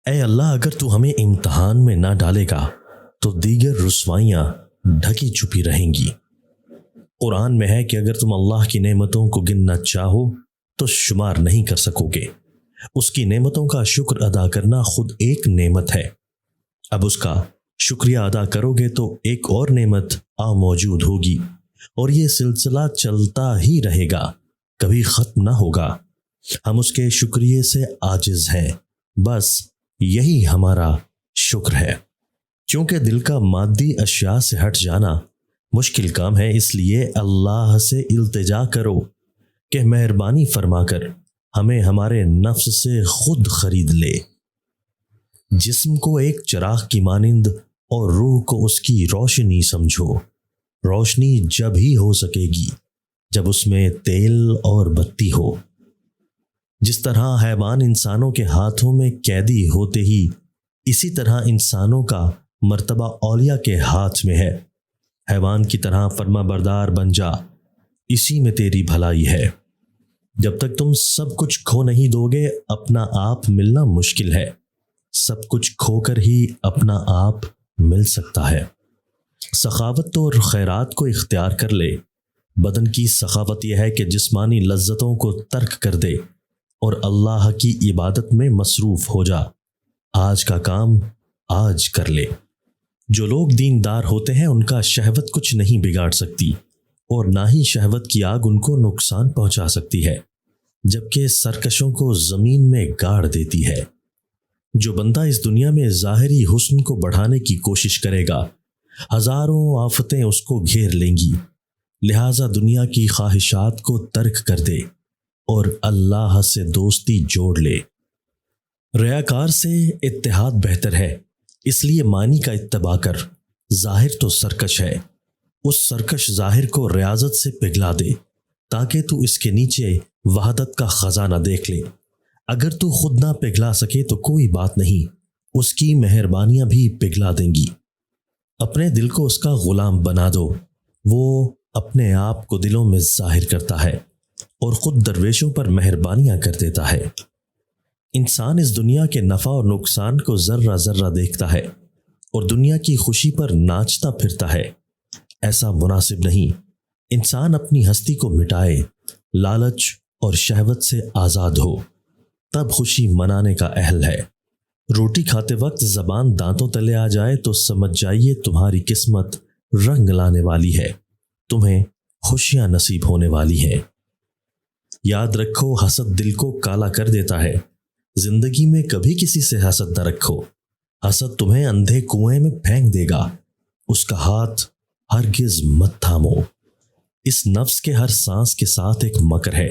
اے اللہ، اگر تو ہمیں امتحان میں نہ ڈالے گا تو دیگر رسوائیاں ڈھکی چھپی رہیں گی۔ قرآن میں ہے کہ اگر تم اللہ کی نعمتوں کو گننا چاہو تو شمار نہیں کر سکو گے۔ اس کی نعمتوں کا شکر ادا کرنا خود ایک نعمت ہے۔ اب اس کا شکریہ ادا کرو گے تو ایک اور نعمت موجود ہوگی، اور یہ سلسلہ چلتا ہی رہے گا، کبھی ختم نہ ہوگا۔ ہم اس کے شکریہ سے عاجز ہیں، بس یہی ہمارا شکر ہے۔ چونکہ دل کا مادی اشیاء سے ہٹ جانا مشکل کام ہے، اس لیے اللہ سے التجا کرو کہ مہربانی فرما کر ہمیں ہمارے نفس سے خود خرید لے۔ جسم کو ایک چراغ کی مانند اور روح کو اس کی روشنی سمجھو۔ روشنی جب ہی ہو سکے گی جب اس میں تیل اور بتی ہو۔ جس طرح حیوان انسانوں کے ہاتھوں میں قیدی ہوتے ہی، اسی طرح انسانوں کا مرتبہ اولیاء کے ہاتھ میں ہے۔ حیوان کی طرح فرما بردار بن جا، اسی میں تیری بھلائی ہے۔ جب تک تم سب کچھ کھو نہیں دو گے، اپنا آپ ملنا مشکل ہے۔ سب کچھ کھو کر ہی اپنا آپ مل سکتا ہے۔ سخاوت اور خیرات کو اختیار کر لے۔ بدن کی سخاوت یہ ہے کہ جسمانی لذتوں کو ترک کر دے اور اللہ کی عبادت میں مصروف ہو جا۔ آج کا کام آج کر لے۔ جو لوگ دیندار ہوتے ہیں ان کا شہوت کچھ نہیں بگاڑ سکتی، اور نہ ہی شہوت کی آگ ان کو نقصان پہنچا سکتی ہے، جبکہ سرکشوں کو زمین میں گاڑ دیتی ہے۔ جو بندہ اس دنیا میں ظاہری حسن کو بڑھانے کی کوشش کرے گا، ہزاروں آفتیں اس کو گھیر لیں گی۔ لہٰذا دنیا کی خواہشات کو ترک کر دے اور اللہ سے دوستی جوڑ لے۔ ریاکار سے اتحاد بہتر ہے، اس لیے معنی کا اتباع کر۔ ظاہر تو سرکش ہے، اس سرکش ظاہر کو ریاضت سے پگھلا دے تاکہ تو اس کے نیچے وحدت کا خزانہ دیکھ لے۔ اگر تو خود نہ پگھلا سکے تو کوئی بات نہیں، اس کی مہربانیاں بھی پگھلا دیں گی۔ اپنے دل کو اس کا غلام بنا دو، وہ اپنے آپ کو دلوں میں ظاہر کرتا ہے اور خود درویشوں پر مہربانیاں کر دیتا ہے۔ انسان اس دنیا کے نفع اور نقصان کو ذرہ ذرہ دیکھتا ہے اور دنیا کی خوشی پر ناچتا پھرتا ہے۔ ایسا مناسب نہیں۔ انسان اپنی ہستی کو مٹائے، لالچ اور شہوت سے آزاد ہو، تب خوشی منانے کا اہل ہے۔ روٹی کھاتے وقت زبان دانتوں تلے آ جائے تو سمجھ جائیے تمہاری قسمت رنگ لانے والی ہے، تمہیں خوشیاں نصیب ہونے والی ہیں۔ یاد رکھو، حسد دل کو کالا کر دیتا ہے۔ زندگی میں کبھی کسی سے حسد نہ رکھو، حسد تمہیں اندھے کنویں میں پھینک دے گا، اس کا ہاتھ ہرگز مت تھامو۔ اس نفس کے ہر سانس کے ساتھ ایک مکر ہے،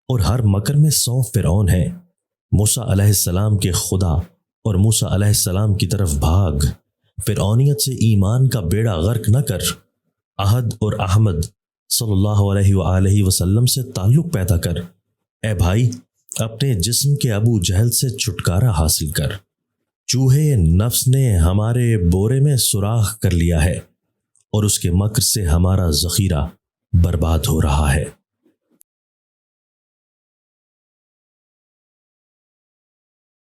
اور ہر مکر میں 100 فرعون ہیں۔ موسیٰ علیہ السلام کے خدا اور موسیٰ علیہ السلام کی طرف بھاگ۔ فرعونیت سے ایمان کا بیڑا غرق نہ کر۔ احد اور احمد صلی اللہ علیہ وآلہ وسلم سے تعلق پیدا کر۔ اے بھائی، اپنے جسم کے ابو جہل سے چھٹکارا حاصل کر۔ چوہے نفس نے ہمارے بورے میں سوراخ کر لیا ہے، اور اس کے مکر سے ہمارا ذخیرہ برباد ہو رہا ہے۔